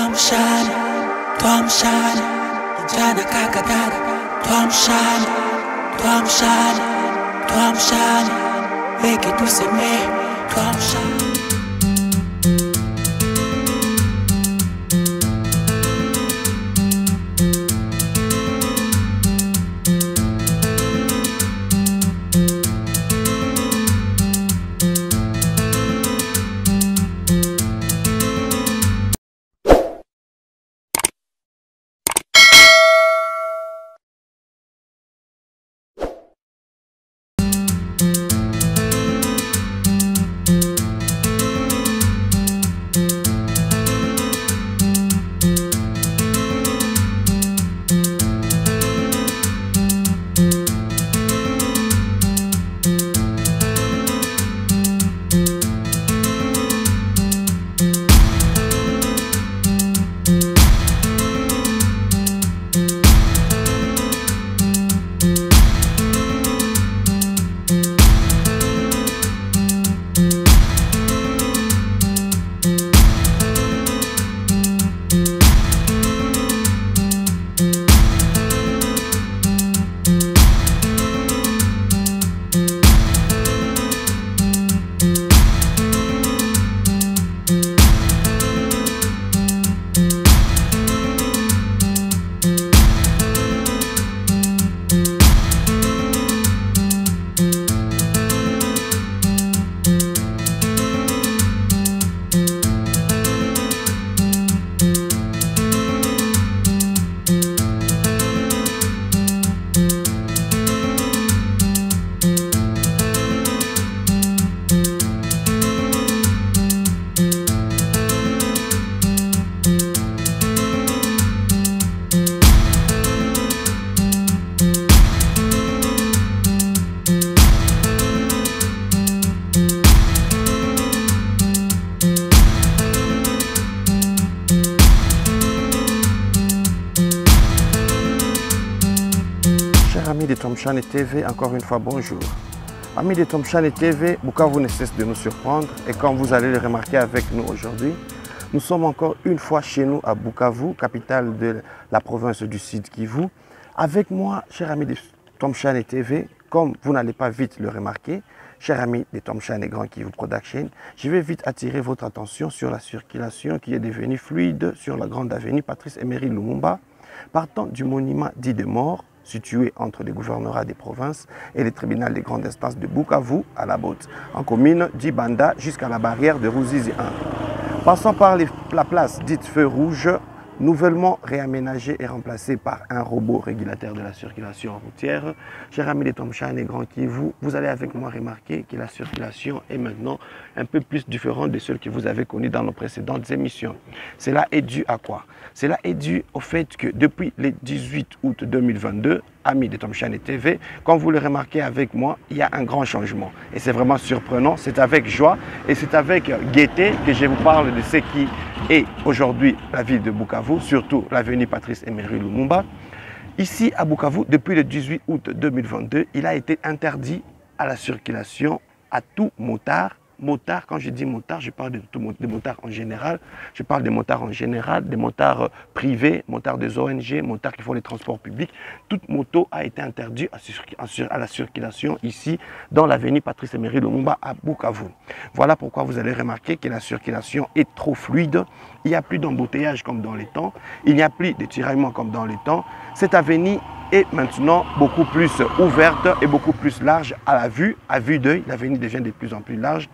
Tuamshane, kijana kaka dada, tuamshane, weke tuseme, tuamshane. Amis de Tuamshane TV, encore une fois bonjour. Amis de Tuamshane TV, Bukavu ne cesse de nous surprendre et comme vous allez le remarquer avec nous aujourd'hui, nous sommes encore une fois chez nous à Bukavu, capitale de la province du Sud Kivu. Avec moi, chers amis de Tuamshane TV, comme vous n'allez pas vite le remarquer, chers amis de Tuamshane Grand Kivu Production, je vais vite attirer votre attention sur la circulation qui est devenue fluide sur la grande avenue Patrice Emery Lumumba, partant du monument dit de mort, situé entre les gouvernorats des provinces et les tribunaux des grandes instances de Bukavu à la Botte, en commune d'Ibanda jusqu'à la barrière de Ruzizi 1. Passant par la place dite Feu Rouge, nouvellement réaménagée et remplacée par un robot régulateur de la circulation routière. Chers amis de Tuamshane et Grand Kivu, vous allez avec moi remarquer que la circulation est maintenant un peu plus différente de celle que vous avez connue dans nos précédentes émissions. Cela est dû à quoi? Cela est dû au fait que depuis le 18 août 2022, amis de Tuamshane TV, comme vous le remarquez avec moi, il y a un grand changement. Et c'est vraiment surprenant, c'est avec joie et c'est avec gaieté que je vous parle de ce qui est aujourd'hui la ville de Bukavu, surtout l'avenue Patrice Emery Lumumba. Ici à Bukavu, depuis le 18 août 2022, il a été interdit à la circulation à tout motard. Motard, quand je dis motard, je parle des motards en général. Je parle des motards en général, des motards privés, motards des ONG, motards qui font les transports publics. Toute moto a été interdite à la circulation ici dans l'avenue Patrice Emery Lumumba à Bukavu. Voilà pourquoi vous allez remarquer que la circulation est trop fluide. Il n'y a plus d'embouteillage comme dans les temps. Il n'y a plus de tiraillements comme dans les temps. Cette avenue est maintenant beaucoup plus ouverte et beaucoup plus large à vue d'œil. L'avenue devient de plus en plus large.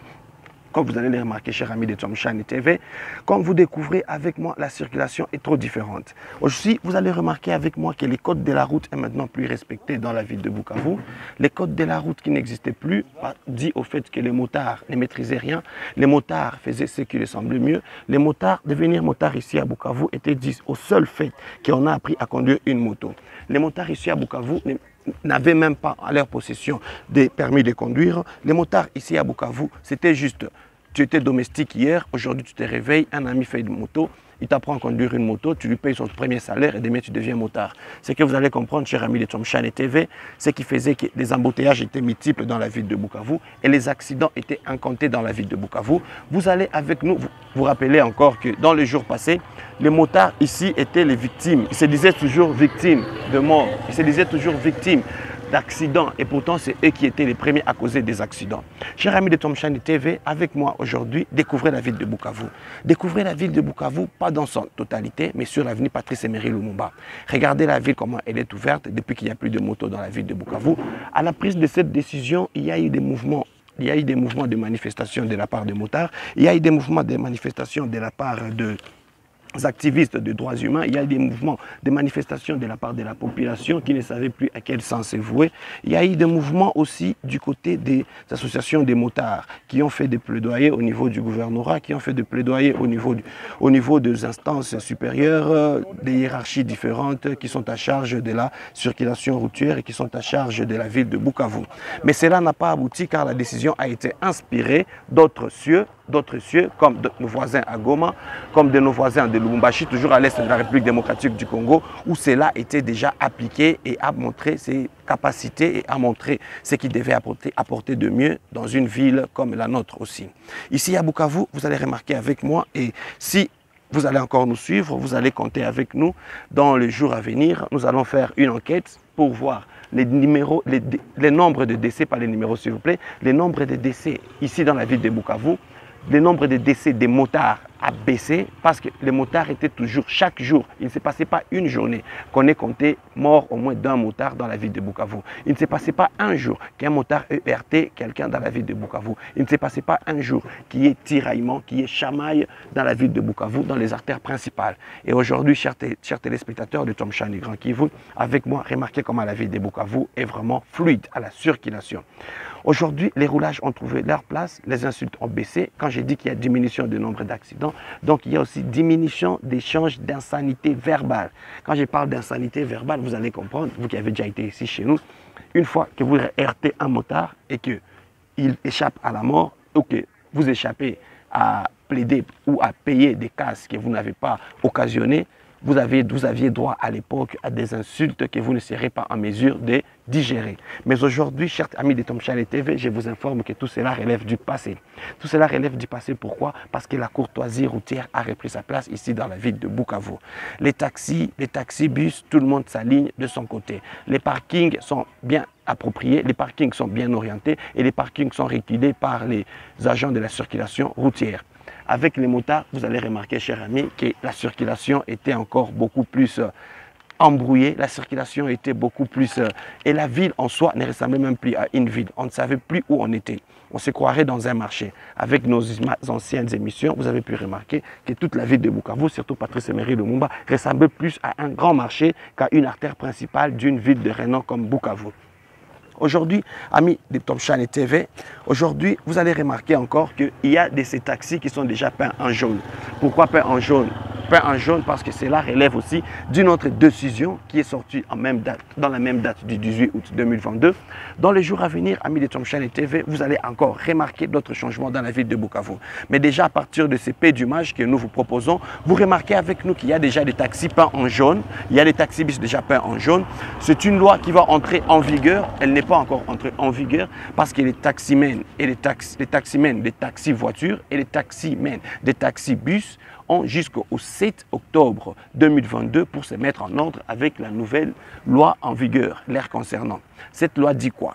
Comme vous allez le remarquer, chers amis de Tuamshane TV, comme vous découvrez avec moi, la circulation est trop différente. Aussi, vous allez remarquer avec moi que les codes de la route est maintenant plus respecté dans la ville de Bukavu. Les codes de la route qui n'existaient plus, dit au fait que les motards ne maîtrisaient rien. Les motards faisaient ce qui leur semblait mieux. Les motards, devenir motard ici à Bukavu était dit au seul fait qu'on a appris à conduire une moto. Les motards ici à Bukavu n'avaient même pas à leur possession des permis de conduire. Les motards ici à Bukavu, c'était juste, tu étais domestique hier, aujourd'hui tu te réveilles, un ami fait une moto, il t'apprend à conduire une moto, tu lui payes son premier salaire et demain tu deviens motard. Ce que vous allez comprendre, chers amis de Tuamshane TV, c'est qui faisait que les embouteillages étaient multiples dans la ville de Bukavu et les accidents étaient incomptés dans la ville de Bukavu. Vous allez avec nous vous rappeler encore que dans les jours passés, Les motards ici étaient les victimes. Ils se disaient toujours victimes de mort. Ils se disaient toujours victimes d'accidents. Et pourtant, c'est eux qui étaient les premiers à causer des accidents. Chers amis de Tomshani TV, avec moi aujourd'hui, découvrez la ville de Bukavu. Découvrez la ville de Bukavu, pas dans son totalité, mais sur l'avenue Patrice Emery Lumumba. Regardez la ville, comment elle est ouverte depuis qu'il n'y a plus de motos dans la ville de Bukavu. À la prise de cette décision, il y a eu des mouvements. Il y a eu des mouvements de manifestation de la part des motards. Il y a eu des mouvements de manifestation de la part de activistes de droits humains, il y a des mouvements, des manifestations de la part de la population qui ne savait plus à quel sens se vouer. Il y a eu des mouvements aussi du côté des associations des motards qui ont fait des plaidoyers au niveau du gouvernorat, qui ont fait des plaidoyers au niveau des instances supérieures, des hiérarchies différentes qui sont à charge de la circulation routière et qui sont à charge de la ville de Bukavu. Mais cela n'a pas abouti car la décision a été inspirée d'autres cieux, comme de nos voisins à Goma, comme de nos voisins de Lubumbashi, toujours à l'est de la République démocratique du Congo, où cela était déjà appliqué et a montré ses capacités et a montré ce qu'il devait apporter de mieux dans une ville comme la nôtre aussi. Ici à Bukavu, vous allez remarquer avec moi, et si vous allez encore nous suivre, vous allez compter avec nous dans les jours à venir, nous allons faire une enquête pour voir les nombres de décès, pas les numéros s'il vous plaît, les nombres de décès ici dans la ville de Bukavu. Le nombre de décès des motards a baissé parce que les motards étaient toujours, chaque jour, il ne s'est passé pas une journée qu'on ait compté mort au moins d'un motard dans la ville de Bukavu. Il ne s'est passé pas un jour qu'un motard ait heurté quelqu'un dans la ville de Bukavu. Il ne s'est passé pas un jour qu'il y ait tiraillement, qu'il y ait chamaille dans la ville de Bukavu, dans les artères principales. Et aujourd'hui, chers téléspectateurs de Tomshani Grand Kivu, avec moi, remarquez comment la ville de Bukavu est vraiment fluide à la circulation. Aujourd'hui, les roulages ont trouvé leur place, les insultes ont baissé. Quand j'ai dit qu'il y a diminution du nombre d'accidents, donc il y a aussi diminution d'échanges d'insanité verbale. Quand je parle d'insanité verbale, vous allez comprendre, vous qui avez déjà été ici chez nous, une fois que vous heurtez un motard et qu'il échappe à la mort, ou que vous échappez à plaider ou à payer des casses que vous n'avez pas occasionnées, vous aviez droit à l'époque à des insultes que vous ne serez pas en mesure de digérer. Mais aujourd'hui, chers amis de Tomshani TV, je vous informe que tout cela relève du passé. Tout cela relève du passé, pourquoi? Parce que la courtoisie routière a repris sa place ici dans la ville de Bukavu. Les taxis-bus, tout le monde s'aligne de son côté. Les parkings sont bien appropriés, les parkings sont bien orientés et les parkings sont régulés par les agents de la circulation routière. Avec les motards, vous allez remarquer, chers amis, que la circulation était encore beaucoup plus embrouillée, la circulation était beaucoup plus... et la ville en soi ne ressemblait même plus à une ville. On ne savait plus où on était. On se croirait dans un marché. Avec nos anciennes émissions, vous avez pu remarquer que toute la ville de Bukavu, surtout Patrice Emery Lumumba, ressemblait plus à un grand marché qu'à une artère principale d'une ville de renom comme Bukavu. Aujourd'hui, amis de Tomshani TV, aujourd'hui, vous allez remarquer encore qu'il y a de ces taxis qui sont déjà peints en jaune. Pourquoi peints en jaune? Peint en jaune parce que cela relève aussi d'une autre décision qui est sortie dans la même date du 18 août 2022. Dans les jours à venir, amis de Tomshani TV, vous allez encore remarquer d'autres changements dans la ville de Bukavu. Mais déjà à partir de ces pédumages que nous vous proposons, vous remarquez avec nous qu'il y a déjà des taxis peints en jaune, il y a des taxis-bus déjà peints en jaune. C'est une loi qui va entrer en vigueur, elle n'est pas encore entrée en vigueur parce que les taximens et les taximens des taxis-voitures et les taximens des taxis-bus ont jusqu'au 7 octobre 2022 pour se mettre en ordre avec la nouvelle loi en vigueur, l'air concernant. Cette loi dit quoi?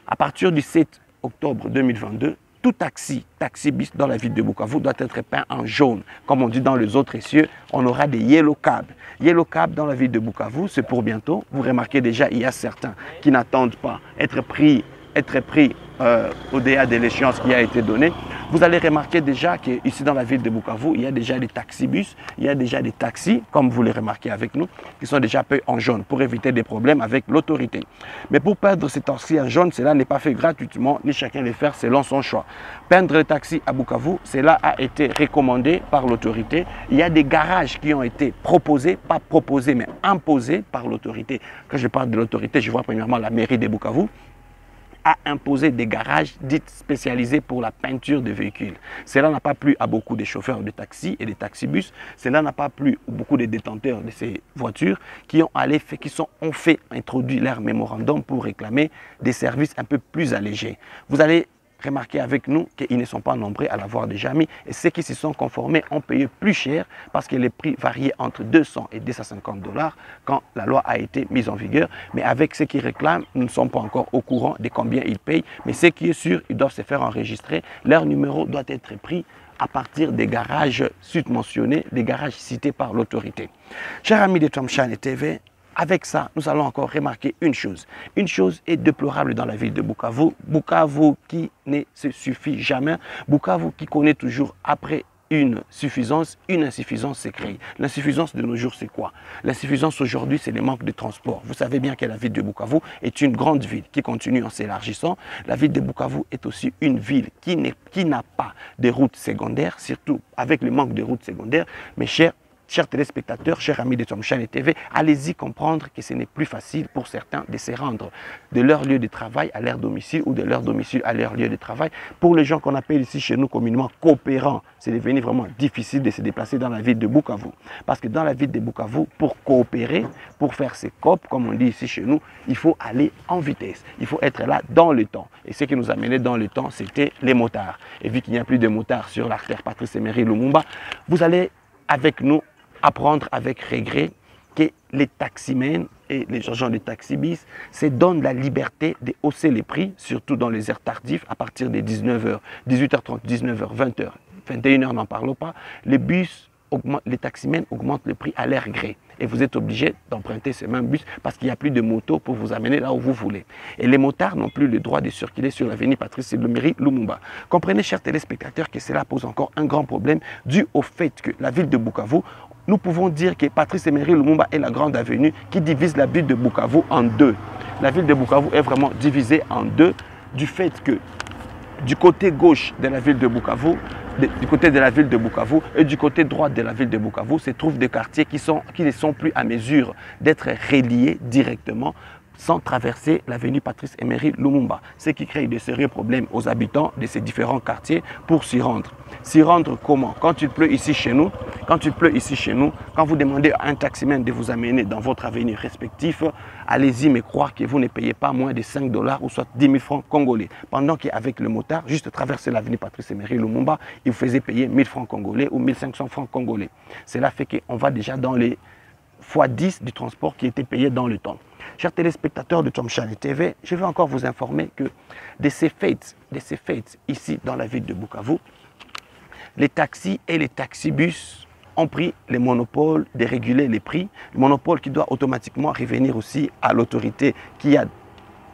À partir du 7 octobre 2022, tout taxi-bus dans la ville de Bukavu doit être peint en jaune. Comme on dit dans les autres cieux, on aura des yellow cabs. Yellow cabs dans la ville de Bukavu, c'est pour bientôt. Vous remarquez déjà, il y a certains qui n'attendent pas être pris au-delà de l'échéance qui a été donnée. Vous allez remarquer déjà qu'ici dans la ville de Bukavu, il y a déjà des taxibus, il y a déjà des taxis, comme vous les remarquez avec nous, qui sont déjà peints en jaune pour éviter des problèmes avec l'autorité. Mais pour peindre ces taxis en jaune, cela n'est pas fait gratuitement, ni chacun les faire selon son choix. Peindre les taxis à Bukavu, cela a été recommandé par l'autorité. Il y a des garages qui ont été proposés, pas proposés, mais imposés par l'autorité. Quand je parle de l'autorité, je vois premièrement la mairie de Bukavu a imposé des garages dits spécialisés pour la peinture de véhicules. Cela n'a pas plu à beaucoup de chauffeurs de taxi et de taxibus. Cela n'a pas plu à beaucoup de détenteurs de ces voitures qui ont introduit leur mémorandum pour réclamer des services un peu plus allégés. Vous allez remarquez avec nous qu'ils ne sont pas nombreux à l'avoir déjà mis. Et ceux qui s'y sont conformés ont payé plus cher parce que les prix variaient entre 200 et 250 $ quand la loi a été mise en vigueur. Mais avec ceux qui réclament, nous ne sommes pas encore au courant de combien ils payent. Mais ce qui est sûr, ils doivent se faire enregistrer. Leur numéro doit être pris à partir des garages subventionnés, des garages cités par l'autorité. Chers amis de Twamshane TV, avec ça, nous allons encore remarquer une chose. Une chose est déplorable dans la ville de Bukavu. Bukavu qui ne se suffit jamais. Bukavu qui connaît toujours après une insuffisance se crée. L'insuffisance de nos jours, c'est quoi? L'insuffisance aujourd'hui, c'est le manque de transport. Vous savez bien que la ville de Bukavu est une grande ville qui continue en s'élargissant. La ville de Bukavu est aussi une ville qui n'a pas de routes secondaires, surtout avec le manque de routes secondaires. Mes chers téléspectateurs, chers amis de Twamshane TV, allez-y comprendre que ce n'est plus facile pour certains de se rendre de leur lieu de travail à leur domicile ou de leur domicile à leur lieu de travail. Pour les gens qu'on appelle ici chez nous communément coopérants, c'est devenu vraiment difficile de se déplacer dans la ville de Bukavu. Parce que dans la ville de Bukavu, pour coopérer, pour faire ses COP, comme on dit ici chez nous, il faut aller en vitesse. Il faut être là dans le temps. Et ce qui nous amenait dans le temps, c'était les motards. Et vu qu'il n'y a plus de motards sur l'artère Patrice Emery Lumumba, vous allez avec nous apprendre avec regret que les taximens et les agents de taxibis se donnent la liberté de hausser les prix, surtout dans les heures tardives, à partir de 19h, 18h30, 19h, 20h, 21h, n'en parlons pas. Les taximens augmentent le prix à leur gré. Et vous êtes obligé d'emprunter ce même bus parce qu'il n'y a plus de motos pour vous amener là où vous voulez. Et les motards n'ont plus le droit de circuler sur l'avenue Patrice Emery Lumumba. Comprenez, chers téléspectateurs, que cela pose encore un grand problème dû au fait que la ville de Bukavu, nous pouvons dire que Patrice Emery Lumumba est la grande avenue qui divise la ville de Bukavu en deux. La ville de Bukavu est vraiment divisée en deux du fait que du côté gauche de la ville de Bukavu, du côté de la ville de Bukavu et du côté droit de la ville de Bukavu se trouvent des quartiers qui ne sont plus à mesure d'être reliés directement sans traverser l'avenue Patrice Emery Lumumba, ce qui crée de sérieux problèmes aux habitants de ces différents quartiers pour s'y rendre. S'y rendre comment? Quand il pleut ici chez nous, quand vous demandez à un taximan de vous amener dans votre avenue respectif, allez-y mais croire que vous ne payez pas moins de 5 $ ou soit 10 000 francs congolais. Pendant qu'avec le motard, juste traverser l'avenue Patrice Emery Lumumba, il vous faisait payer 1000 francs congolais ou 1500 francs congolais. Cela fait qu'on va déjà dans les x10 du transport qui était payé dans le temps. Chers téléspectateurs de Twamshane TV, je vais encore vous informer que de ces fêtes ici dans la ville de Bukavu, les taxis et les taxibus ont pris le monopole de réguler les prix, le monopole qui doit automatiquement revenir aussi à l'autorité qui a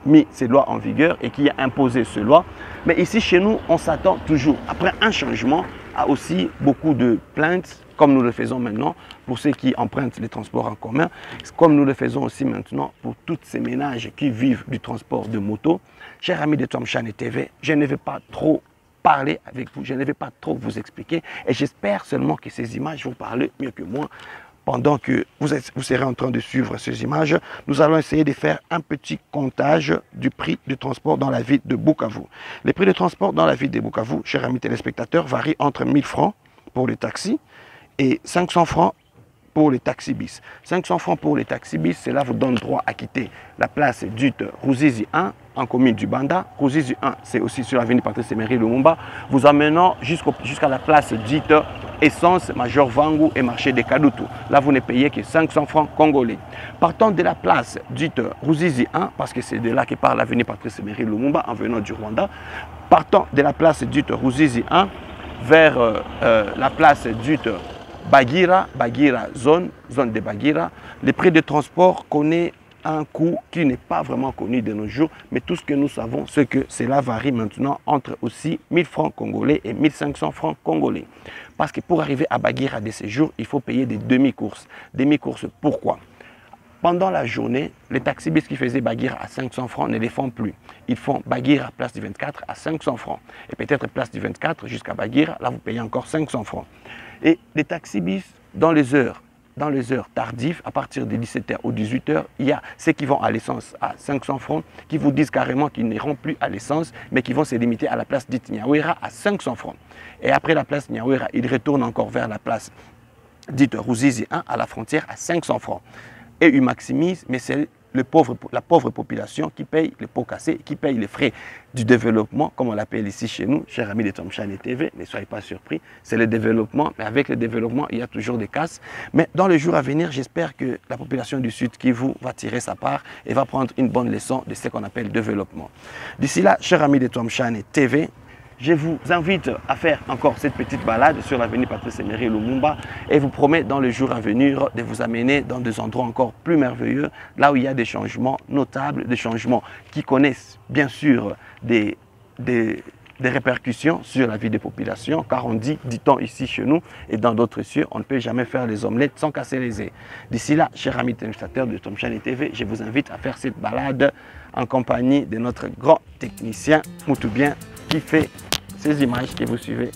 mis ces lois en vigueur et qui a imposé ces lois. Mais ici chez nous, on s'attend toujours, après un changement, à aussi beaucoup de plaintes, comme nous le faisons maintenant pour ceux qui empruntent les transports en commun, comme nous le faisons aussi maintenant pour tous ces ménages qui vivent du transport de moto. Chers amis de Twamshane TV, je ne vais pas trop parler avec vous, je ne vais pas trop vous expliquer et j'espère seulement que ces images vont parler mieux que moi. Pendant que vous serez en train de suivre ces images, nous allons essayer de faire un petit comptage du prix du transport dans la ville de Bukavu. Les prix de transport dans la ville de Bukavu, chers amis téléspectateurs, varient entre 1000 francs pour les taxis et 500 francs pour les taxibis. 500 francs pour les taxibis, cela vous donne droit à quitter la place dite Ruzizi 1 en commune du Banda. Ruzizi 1, c'est aussi sur l'avenue Patrice Emery Lumumba, vous amenant jusqu'à la place dite Essence, Major Vangu et marché de Kadutu. Là, vous ne payez que 500 francs congolais. Partant de la place dite Ruzizi 1, parce que c'est de là que part l'avenue Patrice Emery Lumumba en venant du Rwanda, partant de la place dite Ruzizi 1 vers la place dite Bagira, zone de Bagira, le prix de transport connaît un coût qui n'est pas vraiment connu de nos jours, mais tout ce que nous savons, c'est que cela varie maintenant entre aussi 1000 francs congolais et 1500 francs congolais. Parce que pour arriver à Bagira de ces jours, il faut payer des demi-courses. Demi-courses, pourquoi? Pendant la journée, les taxibis qui faisaient Bagira à 500 francs ne les font plus. Ils font Bagira place du 24 à 500 francs. Et peut-être place du 24 jusqu'à Bagira, là vous payez encore 500 francs. Et les taxibis, dans les heures tardives, à partir de 17h ou 18h, il y a ceux qui vont à l'essence à 500 francs, qui vous disent carrément qu'ils n'iront plus à l'essence, mais qui vont se limiter à la place dite Nyawera à 500 francs. Et après la place Nyawera, ils retournent encore vers la place dite Ruzizi 1 à la frontière à 500 francs. Et ils maximisent, mais c'est la pauvre population qui paye les pots cassés, qui paye les frais du développement, comme on l'appelle ici chez nous, chers amis de Tomshane TV, ne soyez pas surpris, c'est le développement, mais avec le développement, il y a toujours des casses. Mais dans les jours à venir, j'espère que la population du Sud Kivu va tirer sa part et va prendre une bonne leçon de ce qu'on appelle développement. D'ici là, chers amis de Tomshane TV, je vous invite à faire encore cette petite balade sur l'avenue Patrice Emery Lumumba et vous promets dans les jours à venir de vous amener dans des endroits encore plus merveilleux, là où il y a des changements notables, des changements qui connaissent bien sûr des répercussions sur la vie des populations, car on dit-on ici chez nous et dans d'autres cieux, on ne peut jamais faire les omelettes sans casser les œufs. D'ici là, chers amis téléspectateurs de Tomshane TV, je vous invite à faire cette balade en compagnie de notre grand technicien Moutoubien qui fait ces images que vous suivez